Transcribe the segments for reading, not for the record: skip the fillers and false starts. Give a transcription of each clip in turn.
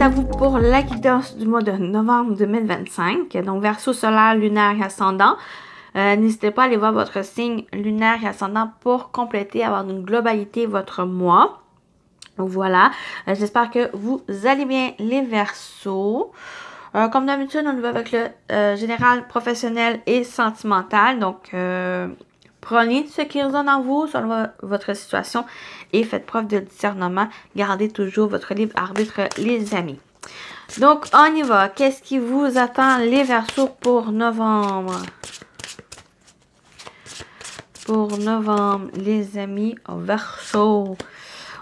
à vous pour la guidance du mois de novembre 2025. Donc, Verseau solaire, lunaire et ascendant. N'hésitez pas à aller voir votre signe lunaire et ascendant pour compléter, avoir une globalité votre mois. Donc, voilà. J'espère que vous allez bien, les Verseaux. Comme d'habitude, on y va avec le général, professionnel et sentimental. Donc, prenez ce qui résonne en vous, selon votre situation, et faites preuve de discernement. Gardez toujours votre libre arbitre, les amis. Donc, on y va. Qu'est-ce qui vous attend, les Verseaux, pour novembre? Pour novembre, les amis, Verseau,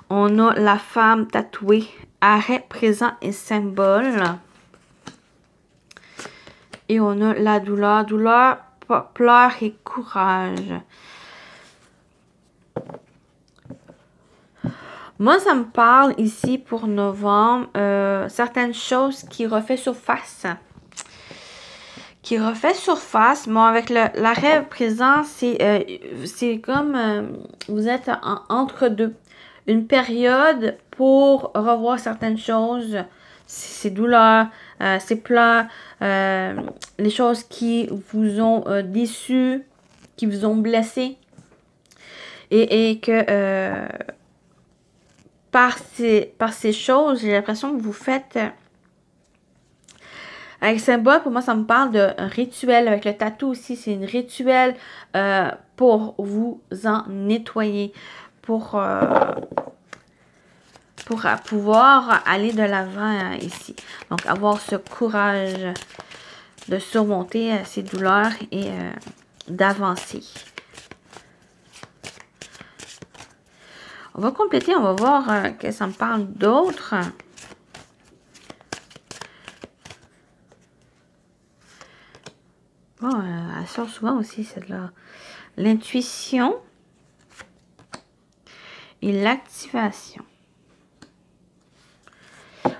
on a la femme tatouée, arrêt, présent et symbole. Et on a la douleur, pleurs et courage. Moi, ça me parle ici pour novembre, certaines choses qui refait surface. Bon, avec l'arrêt présent, c'est comme vous êtes entre deux. Une période pour revoir certaines choses, ces douleurs, ces pleurs, les choses qui vous ont déçu, qui vous ont blessé. Et que par ces choses, j'ai l'impression que vous faites... avec symbole, pour moi, ça me parle d'un rituel. Avec le tatou aussi, c'est un rituel pour vous en nettoyer. Pour pouvoir aller de l'avant ici. Donc, avoir ce courage de surmonter ces douleurs et d'avancer. On va compléter, on va voir que ça me parle d'autres. Bon, elle sort souvent aussi, celle-là. L'intuition et l'activation.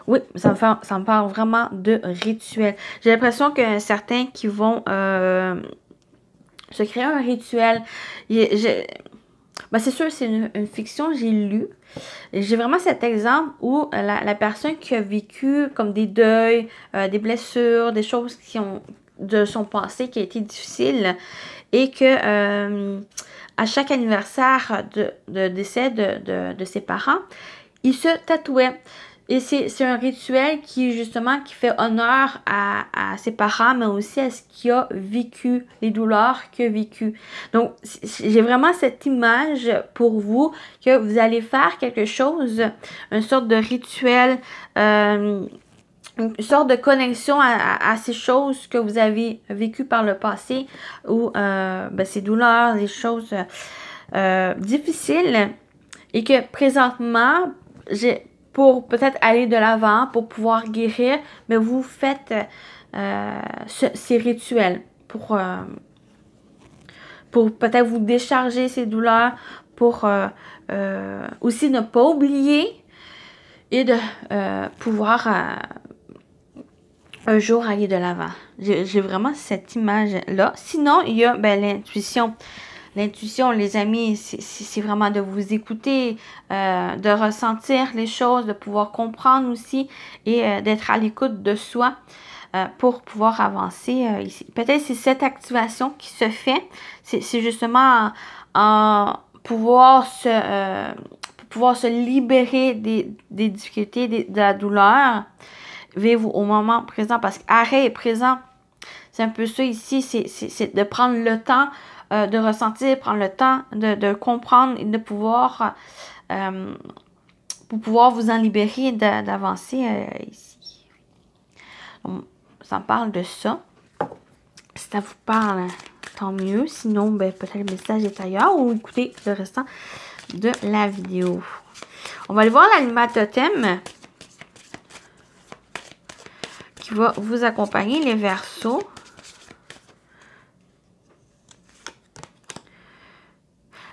Oui, ça me parle vraiment de rituel. J'ai l'impression qu'il y a certains qui vont se créer un rituel. Ben c'est sûr, c'est une fiction, j'ai lu. J'ai vraiment cet exemple où la personne qui a vécu comme des deuils, des blessures, des choses qui ont de son passé qui a été difficile et que à chaque anniversaire de décès de ses parents, il se tatouait. Et c'est un rituel qui, justement, qui fait honneur à ses parents, mais aussi à ce qu'il a vécu, les douleurs qu'il a vécues. Donc, j'ai vraiment cette image pour vous, que vous allez faire quelque chose, une sorte de rituel, une sorte de connexion à ces choses que vous avez vécues par le passé, ou ces douleurs, des choses difficiles, et que présentement, pour peut-être aller de l'avant, pour pouvoir guérir, mais vous faites ces rituels pour peut-être vous décharger ces douleurs, pour aussi ne pas oublier et de pouvoir un jour aller de l'avant. J'ai vraiment cette image-là. Sinon, il y a l'intuition. L'intuition, les amis, c'est vraiment de vous écouter, de ressentir les choses, de pouvoir comprendre aussi et d'être à l'écoute de soi pour pouvoir avancer ici. Peut-être c'est cette activation qui se fait, c'est justement pouvoir se libérer des difficultés, de la douleur. Vivez-vous au moment présent, parce qu'arrêt est présent. C'est un peu ça ici, c'est de prendre le temps de ressentir, prendre le temps de comprendre et de pouvoir, pour pouvoir vous en libérer, d'avancer ici. Donc, ça me parle de ça. Si ça vous parle, tant mieux. Sinon, peut-être le message est ailleurs, ou écoutez le restant de la vidéo. On va aller voir l'animal totem qui va vous accompagner, les Verseaux.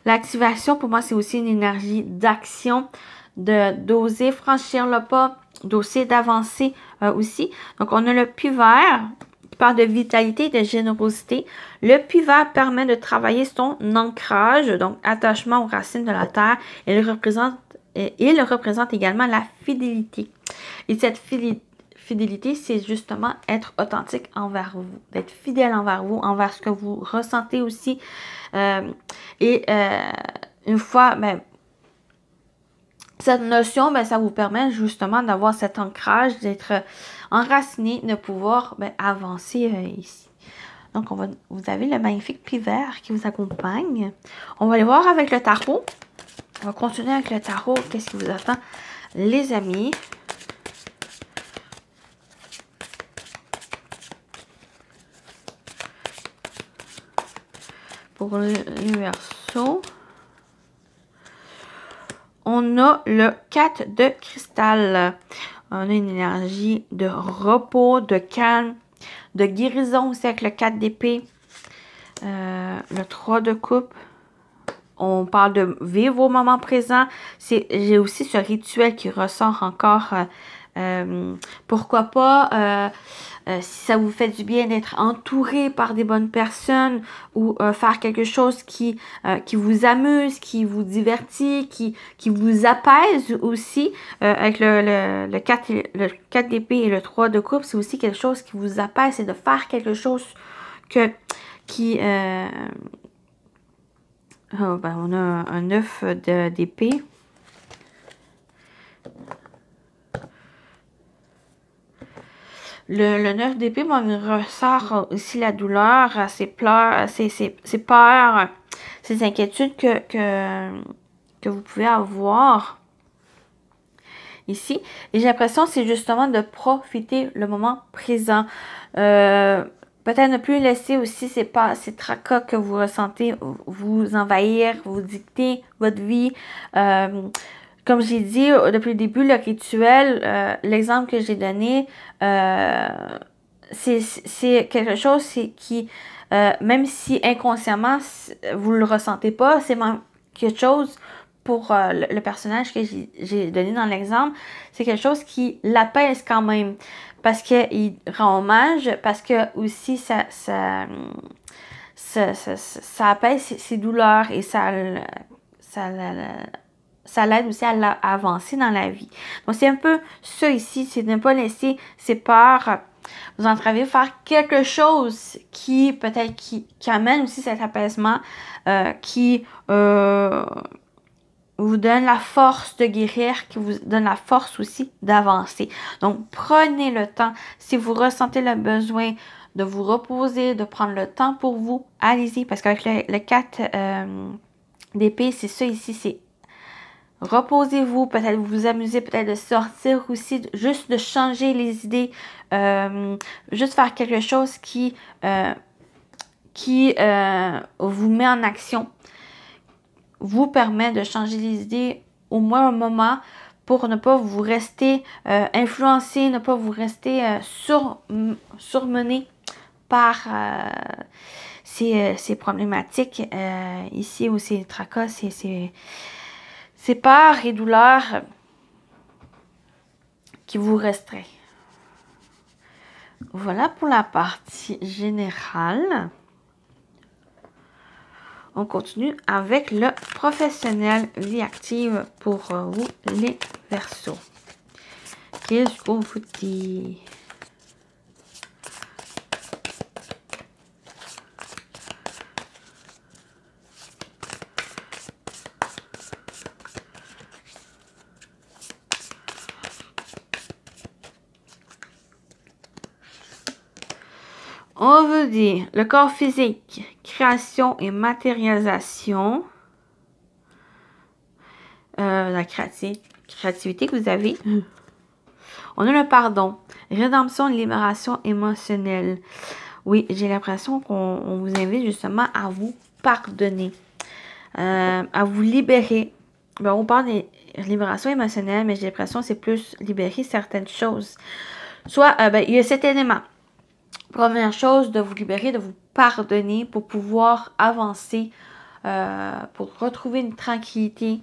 L'activation, pour moi, c'est aussi une énergie d'action, d'oser franchir le pas, d'oser d'avancer aussi. Donc, on a le puits vert qui parle de vitalité et de générosité. Le puits vert permet de travailler son ancrage, donc attachement aux racines de la terre. Il représente il représente également la fidélité. Et cette fidélité, c'est justement être authentique envers vous, d'être fidèle envers vous, envers ce que vous ressentez aussi. Une fois, cette notion, ça vous permet justement d'avoir cet ancrage, d'être enraciné, de pouvoir avancer ici. Donc, vous avez le magnifique pie vert qui vous accompagne. On va aller voir avec le tarot. On va continuer avec le tarot. Qu'est-ce qui vous attend, les amis? Pour l'universo, on a le 4 de cristal. On a une énergie de repos, de calme, de guérison aussi avec le 4 d'épée. Le 3 de coupe. On parle de vivre au moment présent. J'ai aussi ce rituel qui ressort encore. Pourquoi pas, si ça vous fait du bien d'être entouré par des bonnes personnes ou faire quelque chose qui vous amuse, qui vous divertit, qui vous apaise aussi. Avec le 4 d'épée et le 3 de coupe, c'est aussi quelque chose qui vous apaise. C'est de faire quelque chose on a un 9 d'épée. Le 9 d'épée, il ressort aussi la douleur, ses pleurs, ses peurs, ses inquiétudes que vous pouvez avoir ici. Et j'ai l'impression que c'est justement de profiter le moment présent. Peut-être ne plus laisser aussi ces tracas que vous ressentez vous envahir, vous dicter votre vie. Comme j'ai dit depuis le début, le rituel, l'exemple que j'ai donné, c'est quelque chose qui, même si inconsciemment, vous ne le ressentez pas, c'est même quelque chose pour le personnage que j'ai donné dans l'exemple, c'est quelque chose qui l'apaise quand même. Parce qu'il rend hommage, parce que aussi ça apaise ses douleurs et ça l'aide aussi à avancer dans la vie. Donc, c'est un peu ça ici, c'est de ne pas laisser ses peurs vous entraver, faire quelque chose qui, peut-être, qui amène aussi cet apaisement, qui vous donne la force de guérir, qui vous donne la force aussi d'avancer. Donc, prenez le temps. Si vous ressentez le besoin de vous reposer, de prendre le temps pour vous, allez-y. Parce qu'avec le 4 d'épée, c'est ça ici, c'est reposez-vous, peut-être vous amuser, peut-être de sortir aussi, juste de changer les idées, juste faire quelque chose qui vous met en action, vous permet de changer les idées au moins un moment pour ne pas vous rester influencé, ne pas vous rester surmené par ces problématiques ici ou ces tracas, ces peurs et douleurs qui vous restreint. Voilà pour la partie générale. On continue avec le professionnel vie active pour vous, les Verseaux. Qu'est-ce qu'on vous dit? On vous dit le corps physique, création et matérialisation. La créativité que vous avez. On a le pardon, rédemption et libération émotionnelle. Oui, j'ai l'impression qu'on vous invite justement à vous pardonner, à vous libérer. Ben, on parle de libération émotionnelle, mais j'ai l'impression que c'est plus libérer certaines choses. Soit, il y a cet élément. Première chose, de vous libérer, de vous pardonner pour pouvoir avancer, pour retrouver une tranquillité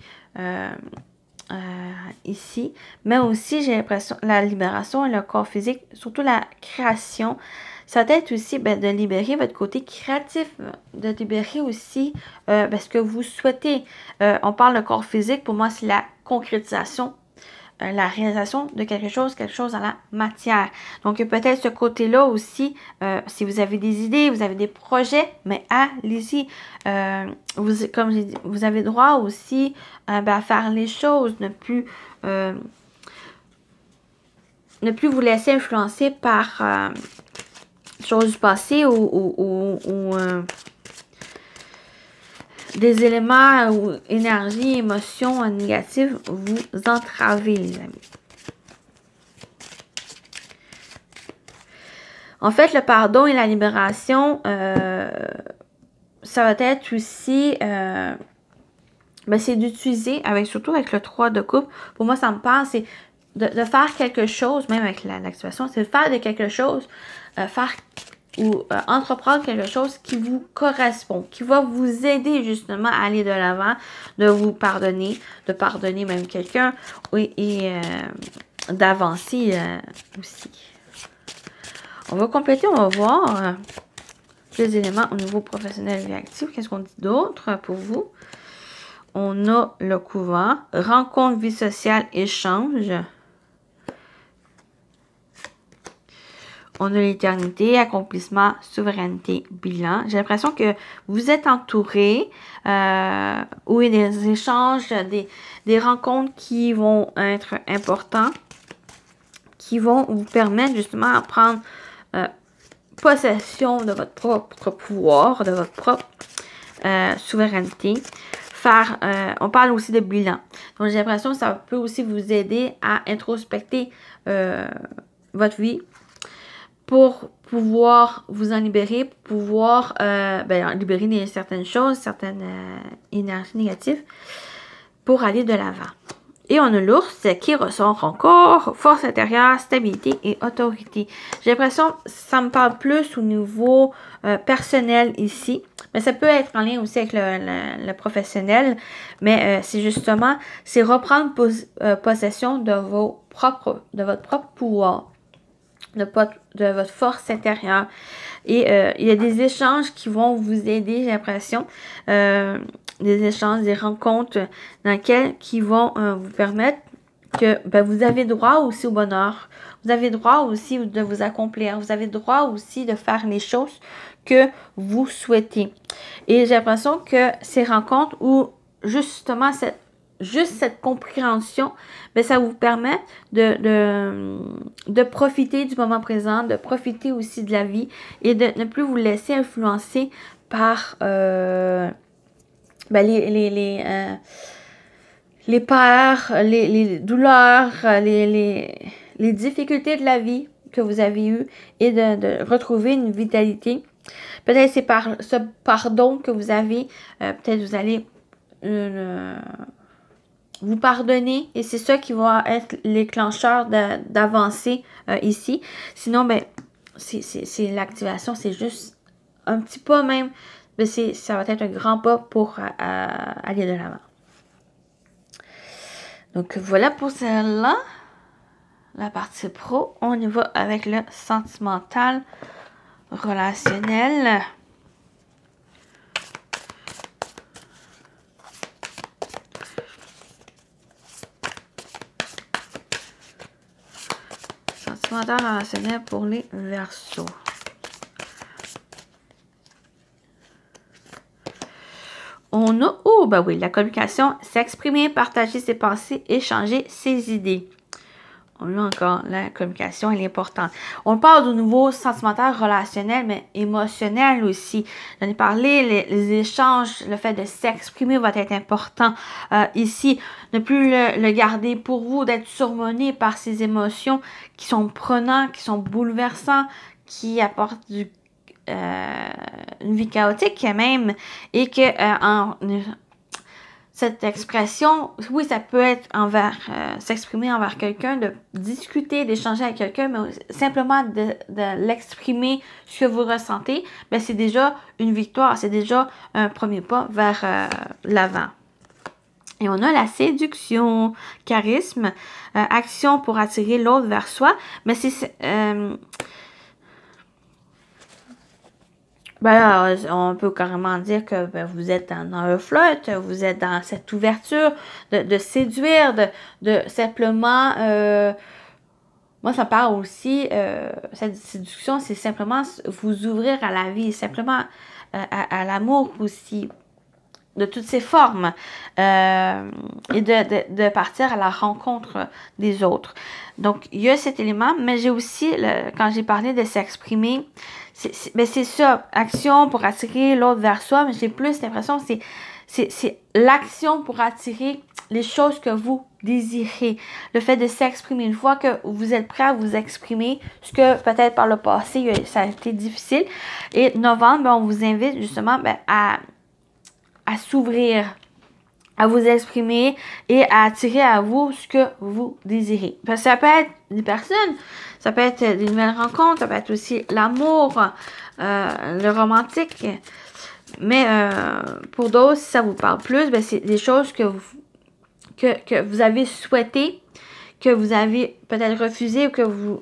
ici. Mais aussi, j'ai l'impression, la libération et le corps physique, surtout la création, ça va être aussi de libérer votre côté créatif, de libérer aussi ce que vous souhaitez. On parle de corps physique, pour moi, c'est la concrétisation, la réalisation de quelque chose à la matière. Donc, peut-être ce côté-là aussi, si vous avez des idées, vous avez des projets, mais allez-y. Comme j'ai dit, vous avez droit aussi à faire les choses, ne plus vous laisser influencer par choses du passé ou des éléments ou énergie, émotions négatives vous entravez, les amis. En fait, le pardon et la libération, ça va être aussi, c'est d'utiliser, surtout avec le 3 de coupe. Pour moi, ça me parle, c'est de faire quelque chose, même avec l'activation, c'est de faire de quelque chose, entreprendre quelque chose qui vous correspond, qui va vous aider justement à aller de l'avant, de vous pardonner, de pardonner même quelqu'un et d'avancer aussi. On va compléter, on va voir les éléments au niveau professionnel et actif. Qu'est-ce qu'on dit d'autre pour vous? On a le couvent, rencontre, vie sociale, échange. On a l'éternité, accomplissement, souveraineté, bilan. J'ai l'impression que vous êtes entouré, où il y a des échanges, des rencontres qui vont être importantes, qui vont vous permettre justement de prendre possession de votre propre pouvoir, de votre propre souveraineté. On parle aussi de bilan. Donc, j'ai l'impression que ça peut aussi vous aider à introspecter votre vie, pour pouvoir vous en libérer, pour pouvoir libérer certaines choses, certaines énergies négatives, pour aller de l'avant. Et on a l'ours qui ressort encore force intérieure, stabilité et autorité. J'ai l'impression que ça me parle plus au niveau personnel ici. Mais ça peut être en lien aussi avec le professionnel. Mais c'est justement, c'est reprendre possession de votre propre pouvoir. De votre force intérieure. Et il y a des échanges qui vont vous aider, j'ai l'impression. Des échanges, des rencontres dans lesquelles qui vont vous permettre que vous avez droit aussi au bonheur. Vous avez droit aussi de vous accomplir. Vous avez droit aussi de faire les choses que vous souhaitez. Et j'ai l'impression que ces rencontres où justement cette compréhension, ça vous permet de profiter du moment présent, de profiter aussi de la vie et de ne plus vous laisser influencer par les peurs, les douleurs, les difficultés de la vie que vous avez eues et de retrouver une vitalité. Peut-être c'est par ce pardon que vous avez, peut-être vous allez vous pardonner et c'est ça qui va être l'éclencheur d'avancer ici. Sinon, c'est l'activation, c'est juste un petit pas même, mais ça va être un grand pas pour aller de l'avant. Donc voilà pour celle-là, la partie pro. On y va avec le sentimental, relationnel. Sentimental relationnel pour les Verseaux. On a, la communication, s'exprimer, partager ses pensées, échanger ses idées. On a encore la communication, elle est importante. On parle de nouveau sentimental, relationnel, mais émotionnel aussi. J'en ai parlé, les échanges, le fait de s'exprimer va être important ici. Ne plus le garder pour vous, d'être surmené par ces émotions qui sont prenantes, qui sont bouleversantes, qui apportent une vie chaotique même, et que cette expression, oui, ça peut être s'exprimer envers quelqu'un, de discuter, d'échanger avec quelqu'un, mais simplement de l'exprimer, ce que vous ressentez, c'est déjà une victoire, c'est déjà un premier pas vers l'avant. Et on a la séduction, charisme, action pour attirer l'autre vers soi, mais c'est Ben, on peut carrément dire que ben, vous êtes dans le flirt, vous êtes dans cette ouverture de séduire, de simplement... moi, ça parle aussi, cette séduction, c'est simplement vous ouvrir à la vie, simplement à l'amour aussi, de toutes ses formes, et de partir à la rencontre des autres. Donc, il y a cet élément, mais j'ai aussi, quand j'ai parlé de s'exprimer, c'est ça, action pour attirer l'autre vers soi, mais j'ai plus l'impression que c'est l'action pour attirer les choses que vous désirez. Le fait de s'exprimer, une fois que vous êtes prêt à vous exprimer, ce que peut-être par le passé, ça a été difficile. Et novembre, ben, on vous invite justement à s'ouvrir, à vous exprimer et à attirer à vous ce que vous désirez. Parce que ça peut être des personnes, ça peut être des nouvelles rencontres, ça peut être aussi l'amour, le romantique. Mais pour d'autres, si ça vous parle plus, ben, c'est des choses que vous avez souhaité, que vous avez peut-être refusé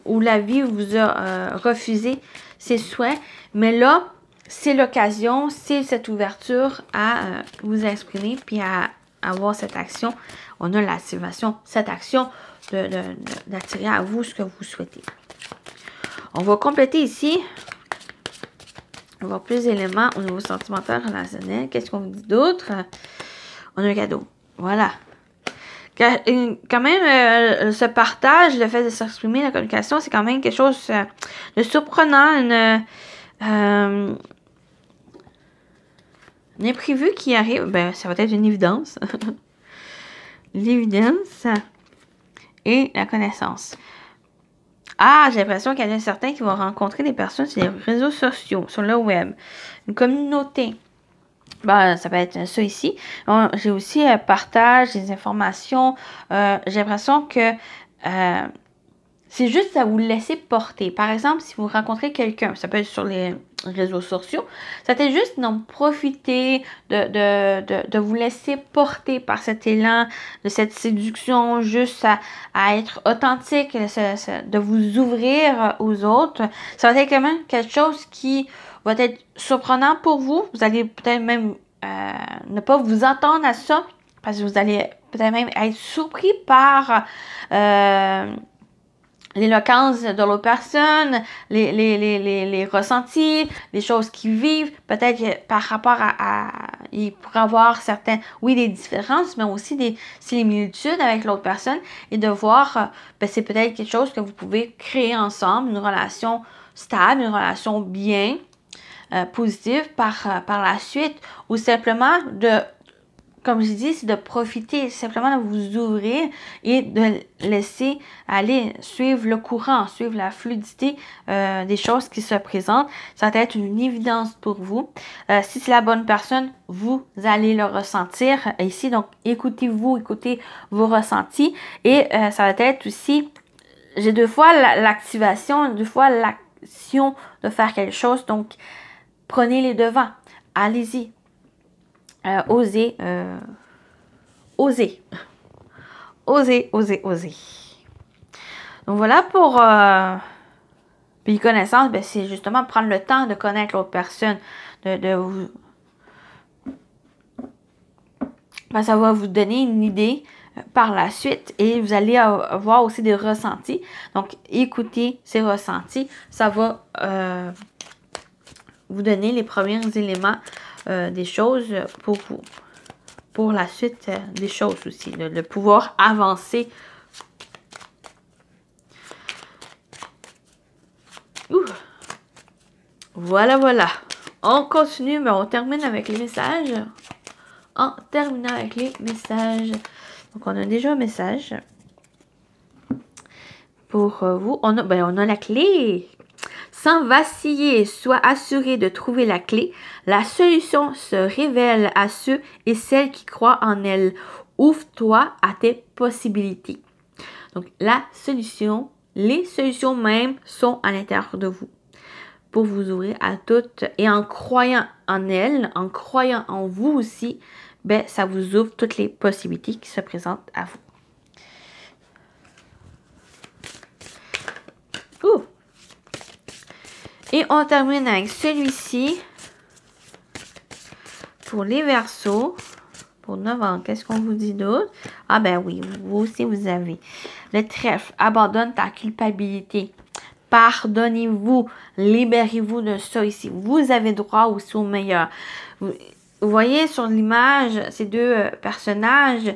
ou la vie vous a refusé ces souhaits. Mais là, c'est l'occasion, c'est cette ouverture à vous exprimer puis à avoir cette action. On a l'activation, cette action d'attirer à vous ce que vous souhaitez. On va compléter ici. On va voir plus d'éléments au niveau sentimental, relationnel. Qu'est-ce qu'on vous dit d'autre? On a un cadeau. Voilà. Quand même, ce partage, le fait de s'exprimer, la communication, c'est quand même quelque chose de surprenant, un imprévu qui arrive. Ben, ça va être une évidence. L'évidence et la connaissance. Ah, j'ai l'impression qu'il y en a certains qui vont rencontrer des personnes sur les réseaux sociaux, sur le web. Une communauté. Ben, ça peut être ça ici. J'ai aussi partage des informations. J'ai l'impression que c'est juste à vous laisser porter. Par exemple, si vous rencontrez quelqu'un, ça peut être sur les réseaux sociaux, ça peut être juste d'en profiter, de vous laisser porter par cet élan, de cette séduction, juste à être authentique, de vous ouvrir aux autres. Ça va être quand même quelque chose qui va être surprenant pour vous. Vous allez peut-être même ne pas vous attendre à ça, parce que vous allez peut-être même être surpris par l'éloquence de l'autre personne, les ressentis, les choses qu'ils vivent. Peut-être que par rapport il pourrait avoir certains, oui, des différences, mais aussi des similitudes avec l'autre personne. Et de voir, ben, c'est peut-être quelque chose que vous pouvez créer ensemble, une relation stable, une relation bien, positive par la suite. Ou simplement comme je dis, c'est de profiter, simplement de vous ouvrir et de laisser aller, suivre le courant, suivre la fluidité des choses qui se présentent. Ça va être une évidence pour vous. Si c'est la bonne personne, vous allez le ressentir ici. Donc, écoutez vos ressentis. Et ça va être aussi, j'ai deux fois l'activation, deux fois l'action de faire quelque chose. Donc, prenez les devants. Allez-y. Osez. Donc voilà pour puis connaissance, ben, c'est justement prendre le temps de connaître l'autre personne, de vous. Ben, ça va vous donner une idée par la suite et vous allez avoir aussi des ressentis. Donc écoutez ces ressentis, ça va vous donner les premiers éléments des choses pour vous. Pour la suite des choses aussi, de pouvoir avancer. Voilà, voilà. On continue, mais on termine avec les messages. En terminant avec les messages. Donc, on a déjà un message pour vous. On a la clé. Sans vaciller, sois assuré de trouver la clé. La solution se révèle à ceux et celles qui croient en elle. Ouvre-toi à tes possibilités. Donc, la solution, les solutions même sont à l'intérieur de vous. Pour vous ouvrir à toutes et en croyant en elles, en croyant en vous aussi, ben, ça vous ouvre toutes les possibilités qui se présentent à vous. Et on termine avec celui-ci. pour les Verseaux, pour novembre, qu'est-ce qu'on vous dit d'autre? Ah ben oui, vous aussi vous avez. Le trèfle, abandonne ta culpabilité. Pardonnez-vous, libérez-vous de ça ici. Vous avez droit aussi au meilleur. Vous voyez sur l'image, ces deux personnages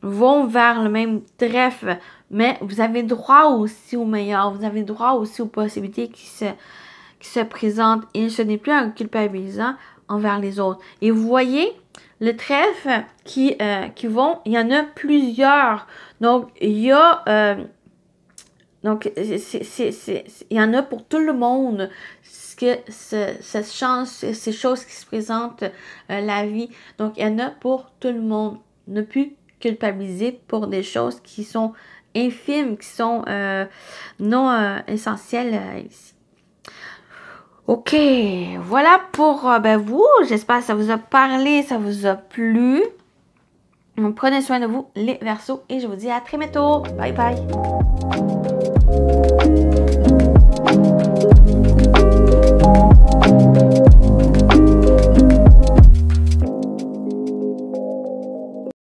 vont vers le même trèfle, mais vous avez droit aussi au meilleur. Vous avez droit aussi aux possibilités qui se présentent. Et ce n'est plus un culpabilisant envers les autres. Et vous voyez, le trèfle qui vont, il y en a plusieurs. Donc, il y a... Donc, il y en a pour tout le monde, cette chance, ces choses qui se présentent, la vie. Donc, il y en a pour tout le monde. Ne plus culpabiliser pour des choses qui sont infimes, qui sont non essentielles ici. Ok, voilà pour vous. J'espère que ça vous a parlé, ça vous a plu. Donc, prenez soin de vous, les Verseaux, et je vous dis à très bientôt. Bye bye.